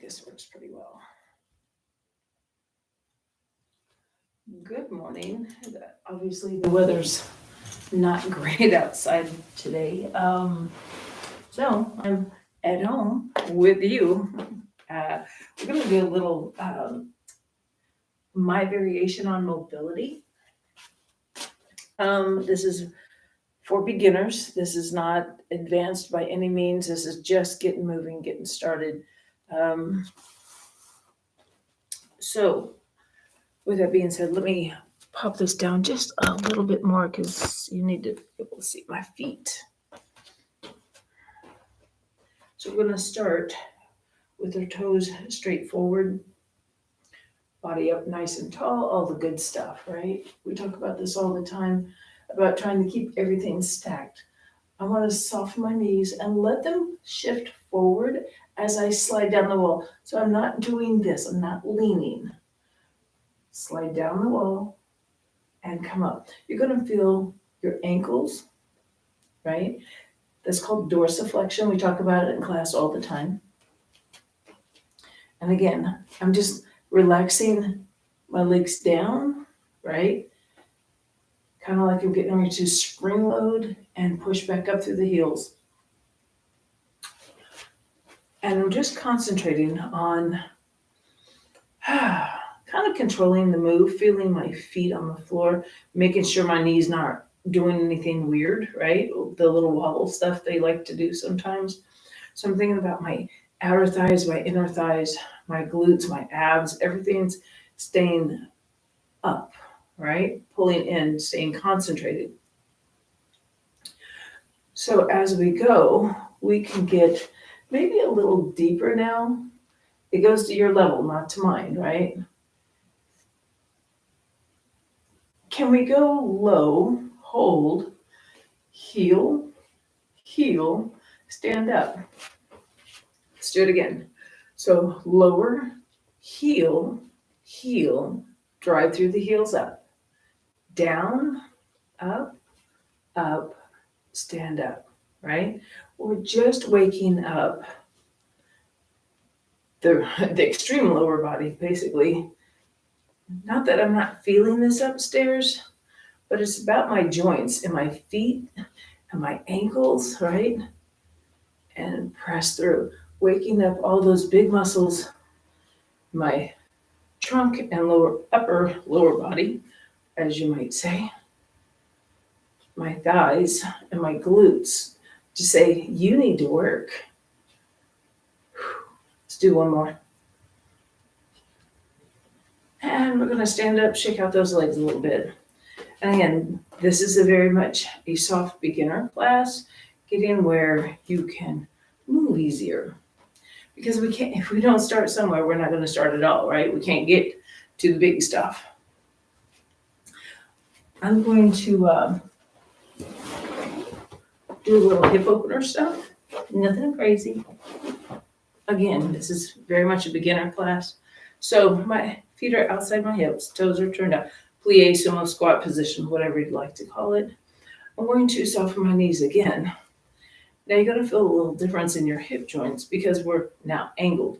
this works pretty well. Good morning. Obviously, the weather's not great outside today. So I'm at home with you. We're going to do a little my variation on mobility. This is for beginners. This is not advanced by any means. This is just getting moving, getting started. So with that being said, let me pop this down just a little bit more because you need to be able to see my feet. So we're going to start with our toes straight forward, body up nice and tall, all the good stuff, right? We talk about this all the time, about trying to keep everything stacked. I want to soften my knees and let them shift forward as I slide down the wall. So I'm not doing this, I'm not leaning. Slide down the wall and come up. You're going to feel your ankles, right? That's called dorsiflexion. We talk about it in class all the time. And again, I'm just relaxing my legs down, right? Kind of like I'm getting ready to spring load and push back up through the heels. And I'm just concentrating on kind of controlling the move, feeling my feet on the floor, making sure my knees not doing anything weird, right? The little wobble stuff they like to do sometimes. So I'm thinking about my outer thighs, my inner thighs, my glutes, my abs, everything's staying up, right? Pulling in, staying concentrated. So as we go, we can get maybe a little deeper now. It goes to your level, not to mine, right? Can we go low, hold, heel, heel, stand up? Let's do it again. So lower, heel, heel, drive through the heels up. Down, up, up, stand up, right? We're just waking up the extreme lower body, basically. Not that I'm not feeling this upstairs, but it's about my joints and my feet and my ankles, right? And press through, waking up all those big muscles, my trunk and lower body, as you might say, my thighs and my glutes, to say, you need to work. Let's do one more. And we're going to stand up, shake out those legs a little bit. And again, this is a very much a soft beginner class, getting where you can move easier. Because we can't, if we don't start somewhere, we're not going to start at all, right? We can't get to the big stuff. I'm going to do a little hip opener stuff. Nothing crazy. Again, this is very much a beginner class. So my feet are outside my hips, toes are turned up. Plie, sumo, squat position, whatever you'd like to call it. I'm going to soften my knees again. Now you're going to feel a little difference in your hip joints because we're now angled.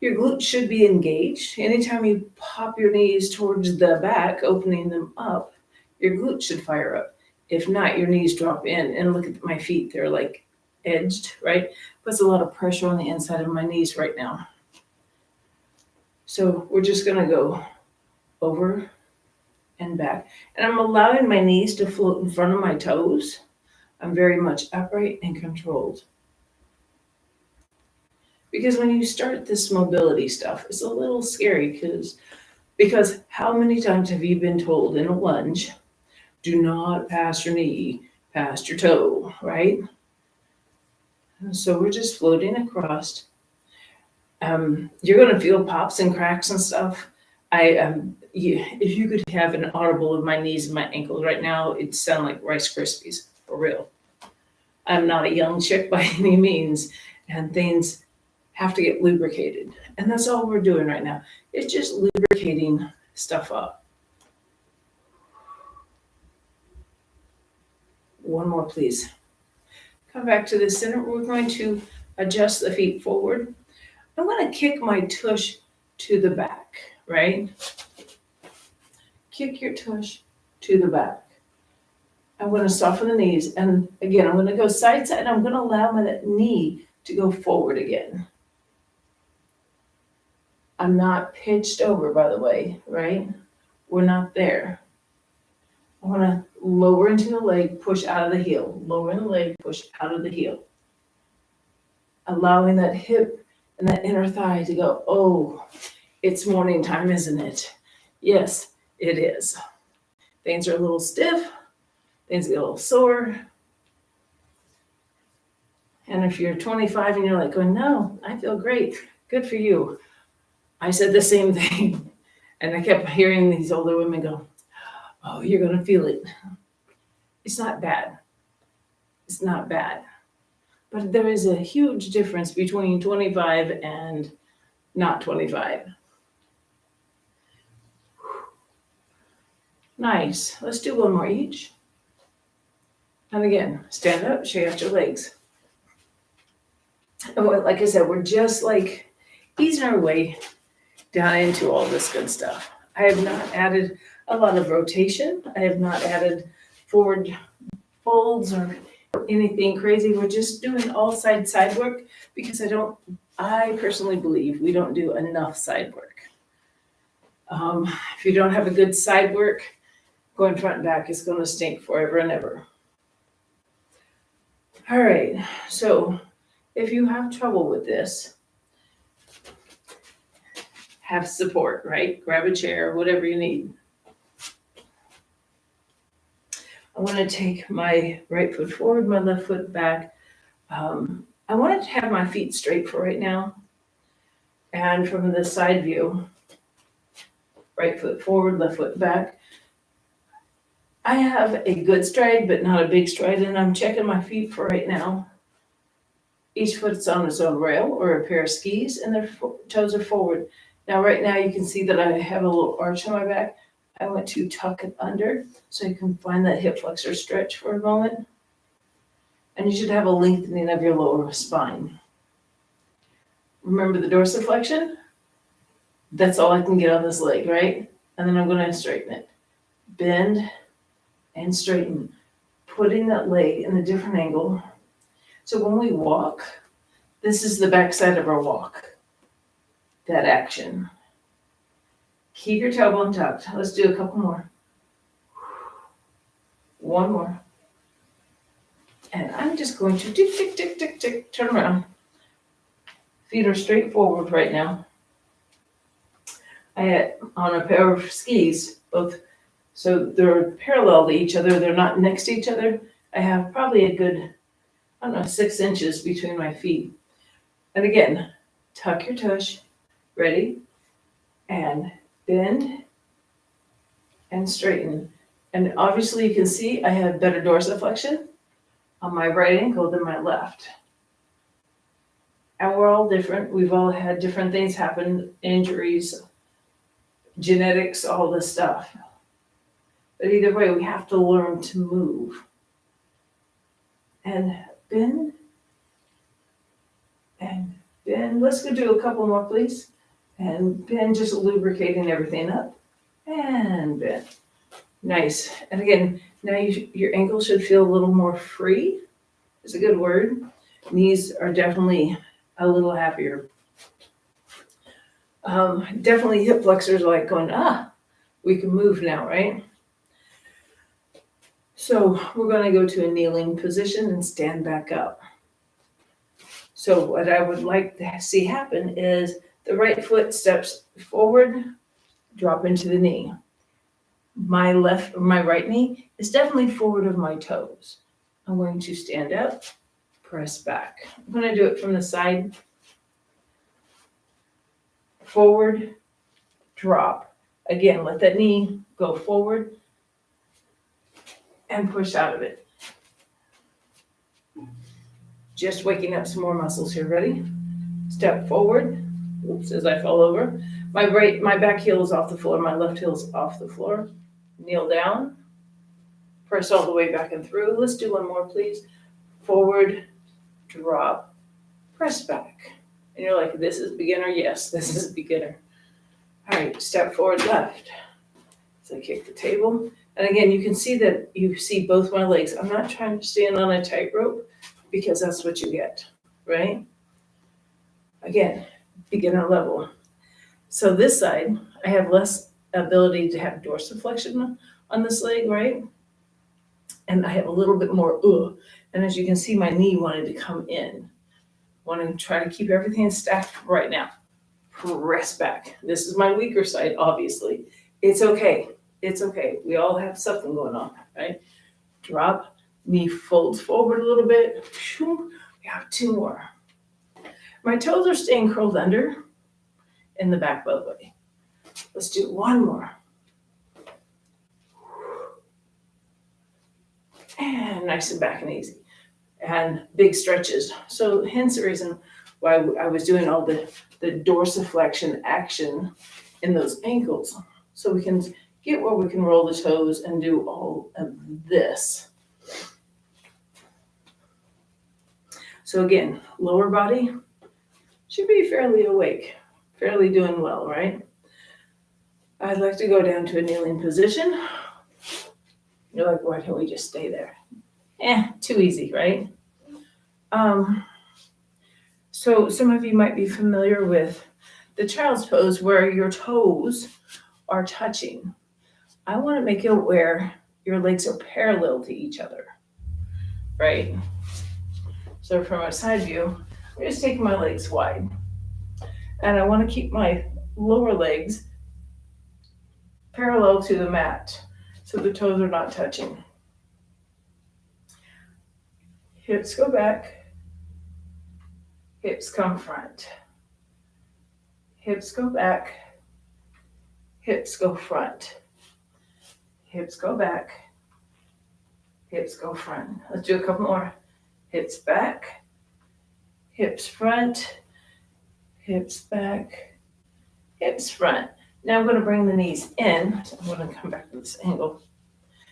Your glutes should be engaged. Anytime you pop your knees towards the back, opening them up, your glutes should fire up. If not, your knees drop in. And look at my feet. They're like edged, right? Puts a lot of pressure on the inside of my knees right now. So we're just going to go over and back. And I'm allowing my knees to float in front of my toes. I'm very much upright and controlled. Because when you start this mobility stuff, it's a little scary because how many times have you been told in a lunge, do not pass your knee past your toe, right? And so we're just floating across. You're going to feel pops and cracks and stuff. If you could have an audible of my knees and my ankles right now, it'd sound like Rice Krispies, for real. I'm not a young chick by any means, and things have to get lubricated. And that's all we're doing right now. It's just lubricating stuff up. One more, please. Come back to the center. We're going to adjust the feet forward. I'm going to kick my tush to the back, right? Kick your tush to the back. I'm going to soften the knees. And again, I'm going to go side side. I'm going to allow my knee to go forward again. I'm not pitched over, by the way, right? We're not there. I want to lower into the leg, push out of the heel. Lower in the leg, push out of the heel. Allowing that hip and that inner thigh to go, oh, it's morning time, isn't it? Yes, it is. Things are a little stiff. Things get a little sore. And if you're 25 and you're like, going, no, I feel great. Good for you. I said the same thing. And I kept hearing these older women go, oh, you're going to feel it. It's not bad. It's not bad. But there is a huge difference between 25 and not 25. Nice. Let's do one more each. And again, stand up, shake out your legs. And like I said, we're just like easing our way down into all this good stuff. I have not added a lot of rotation. I have not added forward folds or anything crazy. We're just doing all side work because I personally believe we don't do enough side work. If you don't have a good side work, going front and back is going to stink forever and ever. All right, so if you have trouble with this, have support, right? Grab a chair, whatever you need. I want to take my right foot forward, my left foot back. I want to have my feet straight for right now. And from the side view, right foot forward, left foot back. I have a good stride, but not a big stride, and I'm checking my feet for right now. Each foot's on its own rail or a pair of skis, and their toes are forward. Now, right now, you can see that I have a little arch on my back. I want to tuck it under so you can find that hip flexor stretch for a moment. And you should have a lengthening of your lower spine. Remember the dorsiflexion? That's all I can get on this leg, right? And then I'm going to straighten it. Bend and straighten, putting that leg in a different angle. So when we walk, this is the backside of our walk, that action. Keep your tailbone tucked. Let's do a couple more. One more. And I'm just going to tick, tick, tick, tick, tick, turn around. Feet are straight forward right now. I had on a pair of skis, both, so they're parallel to each other. They're not next to each other. I have probably a good, 6 inches between my feet. And again, tuck your tush. Ready? And bend and straighten. And obviously you can see I have better dorsiflexion on my right ankle than my left. And we're all different. We've all had different things happen, injuries, genetics, all this stuff. But either way, we have to learn to move. And bend. And bend. Let's go do a couple more, please. And bend, just lubricating everything up. And bend. Nice. And again, now your ankle should feel a little more free. It's a good word. Knees are definitely a little happier. Definitely hip flexors are like going, we can move now, right? So we're going to go to a kneeling position and stand back up. So what I would like to see happen is the right foot steps forward, drop into the knee. My right knee is definitely forward of my toes. I'm going to stand up, press back. I'm going to do it from the side. Forward, drop. Again, let that knee go forward and push out of it. Just waking up some more muscles here. Ready? Step forward. Oops, as I fell over. My back heel is off the floor. My left heel is off the floor. Kneel down. Press all the way back and through. Let's do one more, please. Forward, drop, press back. And you're like, this is beginner? Yes, this is beginner. All right, step forward left. So I kick the table. And again, you can see that you see both my legs. I'm not trying to stand on a tightrope because that's what you get, right? Again, beginner level. So this side, I have less ability to have dorsiflexion on this leg, right? And I have a little bit more And as you can see, my knee wanted to come in. Want to try to keep everything stacked right now. Press back. This is my weaker side, obviously. It's okay. It's okay. We all have something going on, right? Drop, knee folds forward a little bit. We have 2 more. My toes are staying curled under in the back both way. Let's do 1 more. And nice and back and easy. And big stretches. So hence the reason why I was doing all the dorsiflexion action in those ankles. So we can get where we can roll the toes and do all of this. So again, lower body should be fairly awake, fairly doing well, right? I'd like to go down to a kneeling position. You're like, why don't we just stay there? Too easy, right? So some of you might be familiar with the child's pose where your toes are touching. I want to make it where your legs are parallel to each other, right? So from a side view, I'm just taking my legs wide. And I want to keep my lower legs parallel to the mat so the toes are not touching. Hips go back, hips come front. Hips go back, hips go front. Hips go back, hips go front. Let's do a couple more. Hips back, hips front, hips back, hips front. Now I'm going to bring the knees in. So I'm going to come back to this angle.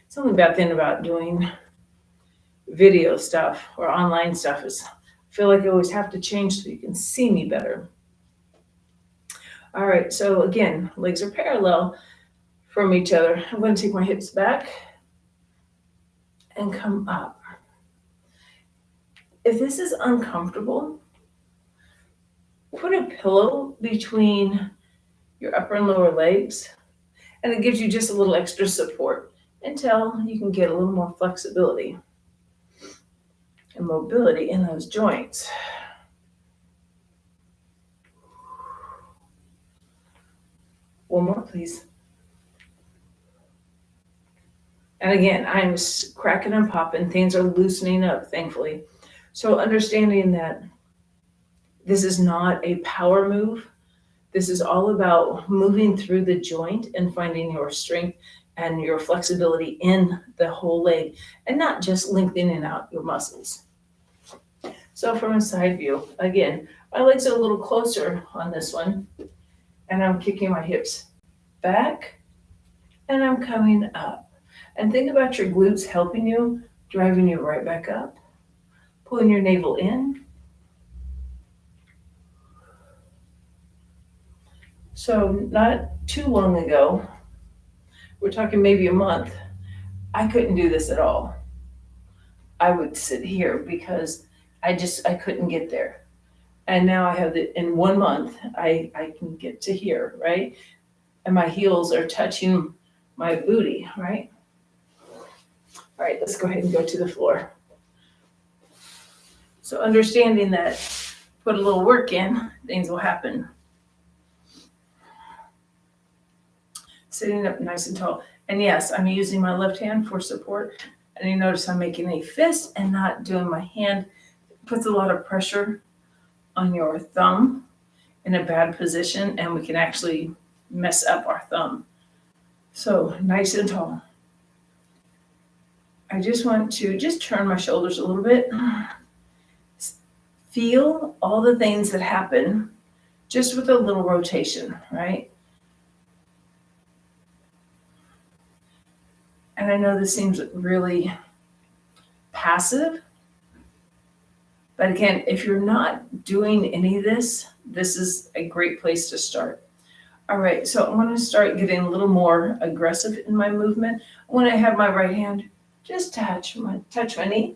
Something about doing video stuff or online stuff is I feel like I always have to change so you can see me better. All right, so again, legs are parallel from each other. I'm going to take my hips back and come up. If this is uncomfortable, put a pillow between your upper and lower legs, and it gives you just a little extra support until you can get a little more flexibility and mobility in those joints. One more, please. And again, I'm cracking and popping. Things are loosening up, thankfully. So understanding that this is not a power move. This is all about moving through the joint and finding your strength and your flexibility in the whole leg and not just lengthening out your muscles. So from a side view, again, my legs are a little closer on this one, and I'm kicking my hips back and I'm coming up. And think about your glutes helping you, driving you right back up, pulling your navel in. So not too long ago, we're talking maybe a month, I couldn't do this at all. I would sit here because I couldn't get there. And now I have in 1 month, I can get to here, right? And my heels are touching my booty, right? All right, let's go ahead and go to the floor. So understanding that, put a little work in, things will happen. Sitting up nice and tall. And yes, I'm using my left hand for support. And you notice I'm making a fist and not doing my hand. It puts a lot of pressure on your thumb in a bad position, and we can actually mess up our thumb. So nice and tall. I just want to just turn my shoulders a little bit. Feel all the things that happen just with a little rotation, right? And I know this seems really passive, But again, if you're not doing any of this, this is a great place to start. All right, so I'm going to start getting a little more aggressive in my movement. When I have my right hand, just touch my knee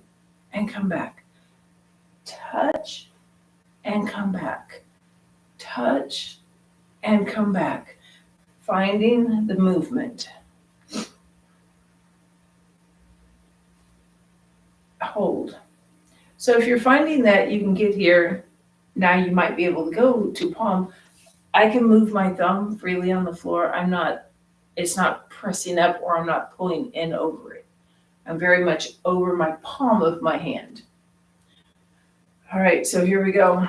and come back. Touch and come back. Touch and come back. Finding the movement. Hold. So if you're finding that you can get here, now you might be able to go to palm. I can move my thumb freely on the floor. It's not pressing up or I'm not pulling in over it. I'm very much over my palm of my hand. All right, so here we go.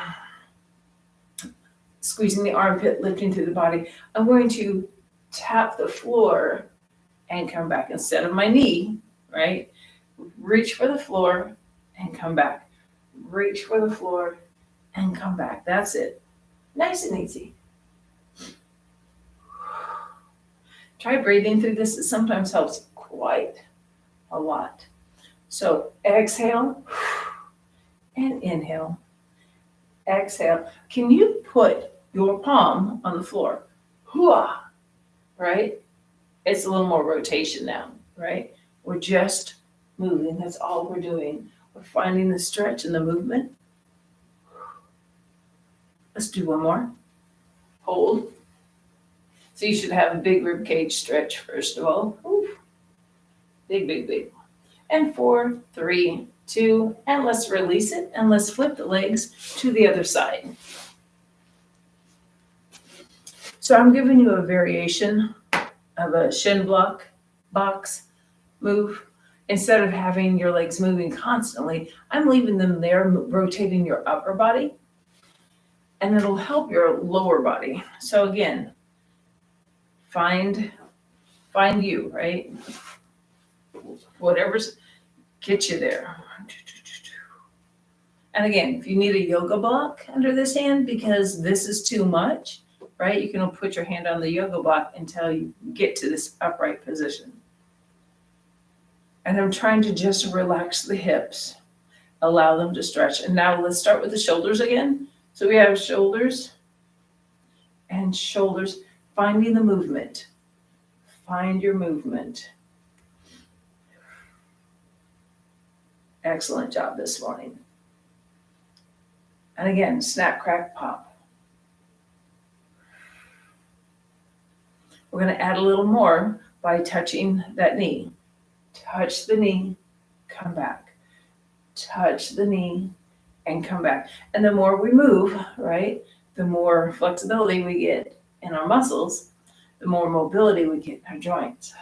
Squeezing the armpit, lifting through the body. I'm going to tap the floor and come back instead of my knee, right? Reach for the floor and come back. Reach for the floor and come back. That's it. Nice and easy. Try breathing through this. It sometimes helps quite a lot. So exhale and inhale. Exhale. Can you put your palm on the floor? Hooah, right? It's a little more rotation now, right? We're just moving. That's all we're doing. We're finding the stretch and the movement. Let's do one more. Hold. So you should have a big rib cage stretch first of all. Ooh. Big, big, big. And 4, 3, 2, and let's release it and let's flip the legs to the other side. So I'm giving you a variation of a shin block box move. Instead of having your legs moving constantly, I'm leaving them there, rotating your upper body, and it'll help your lower body. So again, find you, right? Whatever's get you there. And again, if you need a yoga block under this hand because this is too much, right? You can put your hand on the yoga block until you get to this upright position. And I'm trying to just relax the hips, allow them to stretch. And now let's start with the shoulders again. So we have shoulders and shoulders, finding the movement. Find your movement. Excellent job this morning. And again, snap, crack, pop. We're going to add a little more by touching that knee. Touch the knee, come back. Touch the knee and come back. And the more we move, right, the more flexibility we get in our muscles, the more mobility we get in our joints.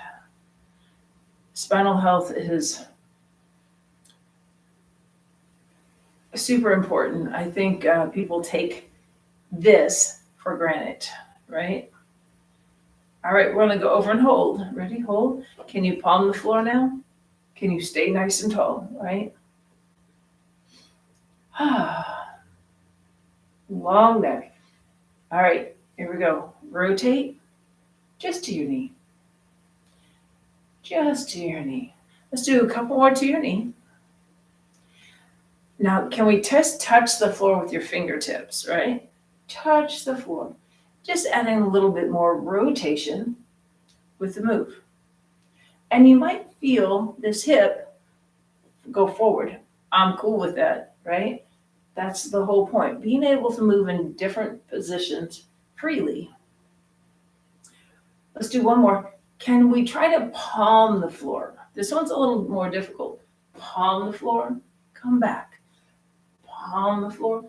Spinal health is super important. I think people take this for granted, right? All right, we're going to go over and hold. Ready? Hold. Can you palm the floor now? Can you stay nice and tall, right? Long neck. All right, here we go. Rotate just to your knee. Just to your knee. Let's do a couple more to your knee. Now, can we just touch the floor with your fingertips, right? Touch the floor. Just adding a little bit more rotation with the move. And you might feel this hip go forward. I'm cool with that, right? That's the whole point. Being able to move in different positions freely. Let's do one more. Can we try to palm the floor? This one's a little more difficult. Palm the floor, come back. Palm the floor,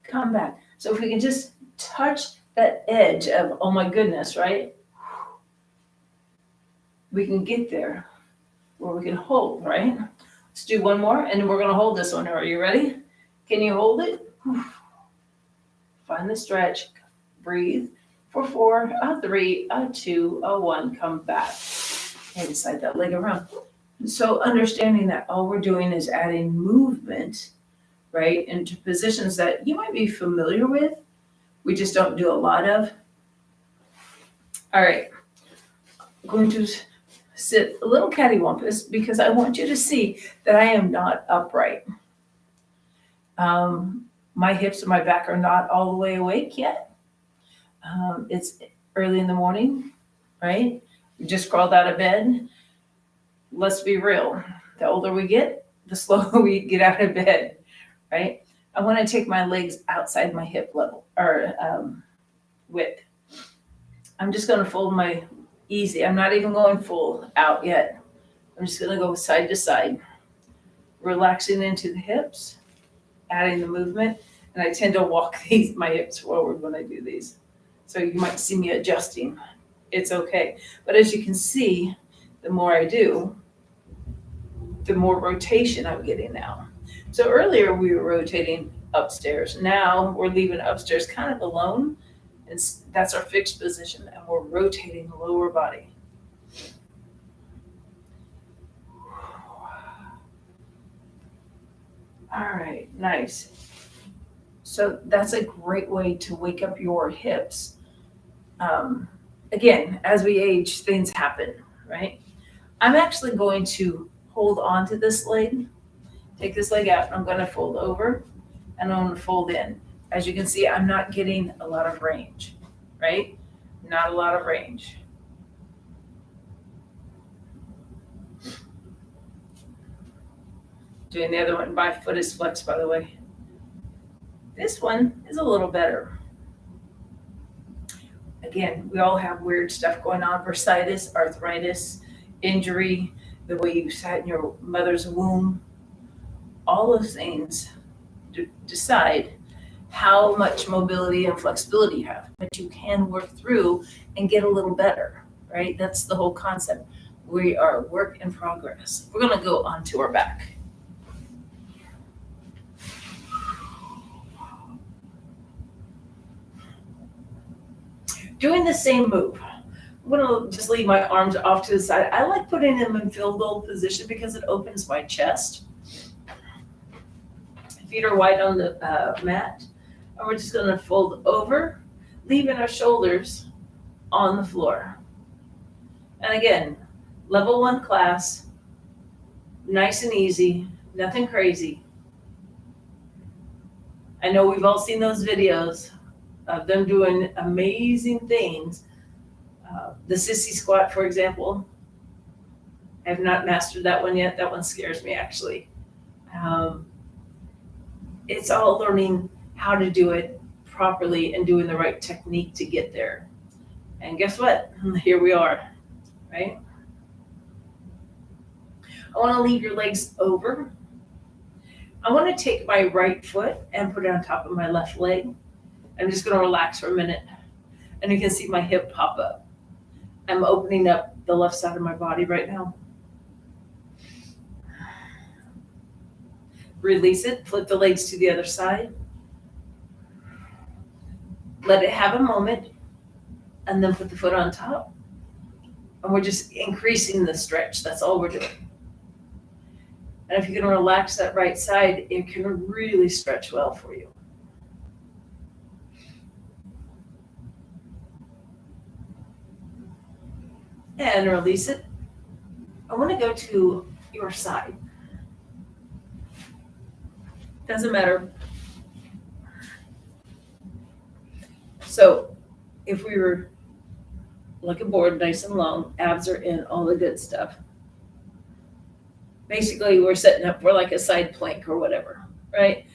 come back. So if we can just touch that edge of, oh my goodness, right? We can get there where we can hold, right? Let's do one more and then we're going to hold this one. Are you ready? Can you hold it? Find the stretch. Breathe for 4, 3, 2, 1. Come back and slide that leg around. So understanding that all we're doing is adding movement, right, into positions that you might be familiar with. We just don't do a lot of. All right. I'm going to sit a little cattywampus because I want you to see that I am not upright. My hips and my back are not all the way awake yet. It's early in the morning, right? We just crawled out of bed. Let's be real. The older we get, the slower we get out of bed, right? I want to take my legs outside my hip level or width. I'm just going to fold my easy. I'm not even going full out yet. I'm just going to go side to side, relaxing into the hips, adding the movement. And I tend to walk my hips forward when I do these. So you might see me adjusting. It's okay. But as you can see, the more I do, the more rotation I'm getting now. So earlier we were rotating upstairs. Now we're leaving upstairs kind of alone. And that's our fixed position. And we're rotating the lower body. All right, nice. So that's a great way to wake up your hips. Again, as we age, things happen, right? I'm actually going to hold on to this leg, take this leg out, and I'm going to fold over, and I'm going to fold in. As you can see, I'm not getting a lot of range, right? Not a lot of range. Doing the other one, my foot is flexed, by the way. This one is a little better. Again, we all have weird stuff going on, bursitis, arthritis, injury, the way you sat in your mother's womb. All those things decide how much mobility and flexibility you have, but you can work through and get a little better, right? That's the whole concept. We are work in progress. We're going to go onto our back. Doing the same move. I'm going to just leave my arms off to the side. I like putting them in field goal position because it opens my chest. Feet are wide on the mat. And we're just going to fold over, leaving our shoulders on the floor. And again, level 1 class, nice and easy, nothing crazy. I know we've all seen those videos of them doing amazing things. The sissy squat, for example. I have not mastered that one yet. That one scares me, actually. It's all learning how to do it properly and doing the right technique to get there. And guess what? Here we are, right? I want to leave your legs over. I want to take my right foot and put it on top of my left leg. I'm just going to relax for a minute. And you can see my hip pop up. I'm opening up the left side of my body right now. Release it, flip the legs to the other side. Let it have a moment, and then put the foot on top. And we're just increasing the stretch. That's all we're doing. And if you can relax that right side, it can really stretch well for you. And release it. I want to go to your side. Doesn't matter. So if we were like a board, nice and long, abs are in, all the good stuff. Basically, we're setting up for like a side plank or whatever, right?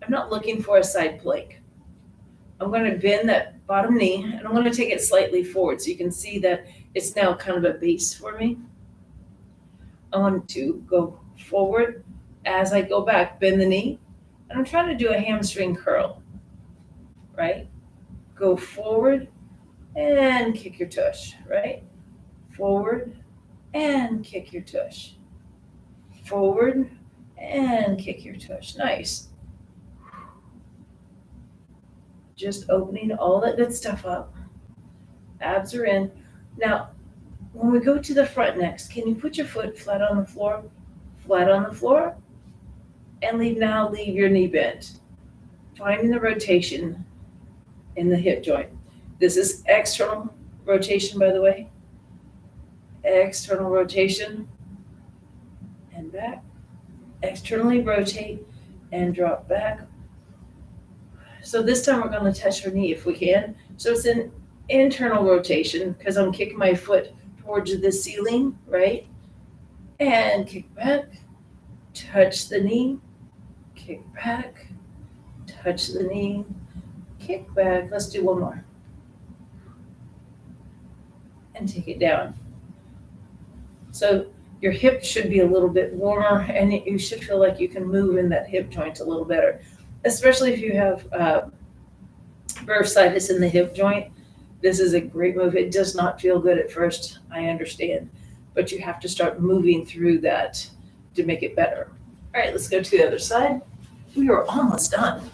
I'm not looking for a side plank. I'm going to bend that bottom knee, and I'm going to take it slightly forward so you can see that it's now kind of a base for me. I want to go forward. As I go back, bend the knee, and I'm trying to do a hamstring curl, right? Go forward and kick your tush, right? Forward and kick your tush. Forward and kick your tush. Nice. Just opening all that good stuff up. Abs are in. Now, when we go to the front next, can you put your foot flat on the floor? Flat on the floor. And leave your knee bent. Finding the rotation in the hip joint. This is external rotation, by the way. External rotation. And back. Externally rotate and drop back So this time we're going to touch our knee if we can. So it's an internal rotation because I'm kicking my foot towards the ceiling, right? And kick back, touch the knee, kick back, touch the knee, kick back. Let's do one more. And take it down. So your hip should be a little bit warmer and you should feel like you can move in that hip joint a little better, especially if you have bursitis in the hip joint. This is a great move. It does not feel good at first, I understand, but you have to start moving through that to make it better. All right, let's go to the other side. We are almost done.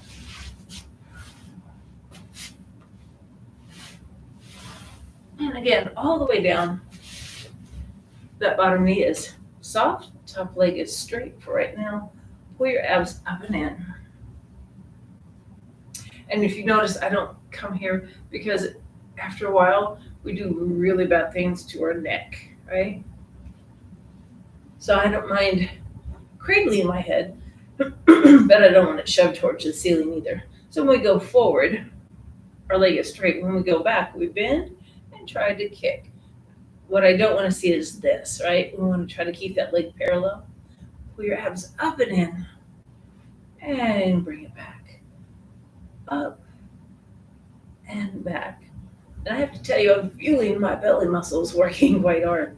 And again, all the way down. That bottom knee is soft, top leg is straight for right now. Pull your abs up and in. And if you notice, I don't come here because after a while, we do really bad things to our neck, right? So I don't mind cradling my head, but I don't want it shoved towards the ceiling either. So when we go forward, our leg is straight. When we go back, we bend and try to kick. What I don't want to see is this, right? We want to try to keep that leg parallel. Pull your abs up and in. And bring it back. Up. And back. And I have to tell you, I'm feeling my belly muscles working quite hard.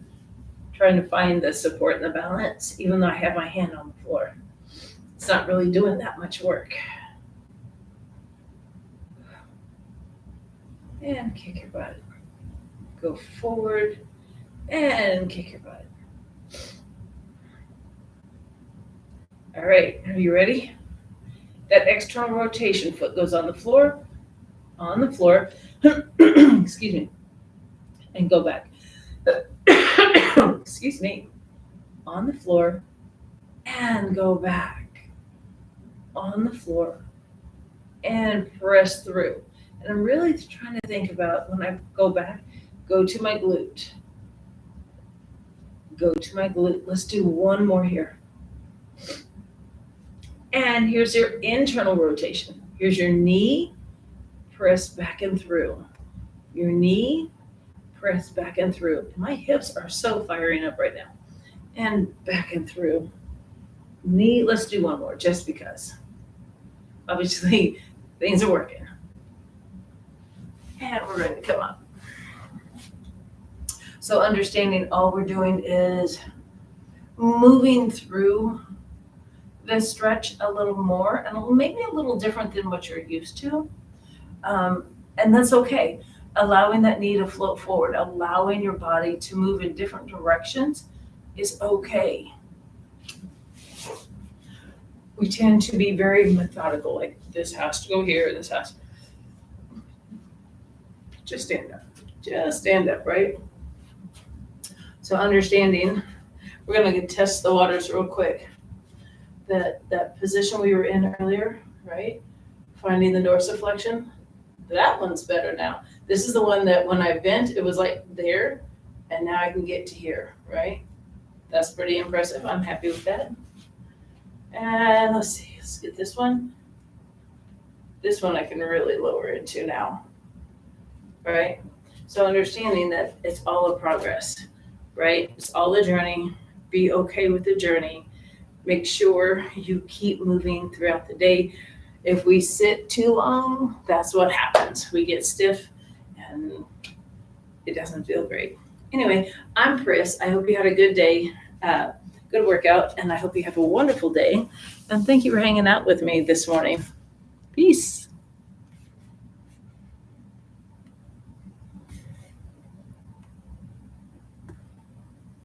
Trying to find the support and the balance, even though I have my hand on the floor. It's not really doing that much work. And kick your butt. Go forward. And kick your butt. All right, are you ready? That external rotation foot goes on the floor, excuse me, and go back. Excuse me, on the floor, and go back. On the floor, and press through. And I'm really trying to think about when I go back, go to my glute. Go to my glute. Let's do one more here. And here's your internal rotation. Here's your knee, press back and through. Your knee, press back and through. My hips are so firing up right now. And back and through. Knee, let's do one more just because. Obviously, things are working. And we're ready to come up. So understanding all we're doing is moving through this stretch a little more and maybe a little different than what you're used to. And that's okay. Allowing that knee to float forward, allowing your body to move in different directions is okay. We tend to be very methodical, like this has to go here, this has to. Just stand up. Just stand up, right? So understanding, we're going to test the waters real quick. That position we were in earlier, right? Finding the dorsiflexion, that one's better now. This is the one that when I bent, it was like there, and now I can get to here, right? That's pretty impressive. I'm happy with that. And let's see, let's get this one. This one I can really lower into now, right? So understanding that it's all a progress, right? It's all a journey. Be okay with the journey. Make sure you keep moving throughout the day. If we sit too long, that's what happens. We get stiff and it doesn't feel great. Anyway, I'm Pris. I hope you had a good day, good workout, and I hope you have a wonderful day. And thank you for hanging out with me this morning. Peace.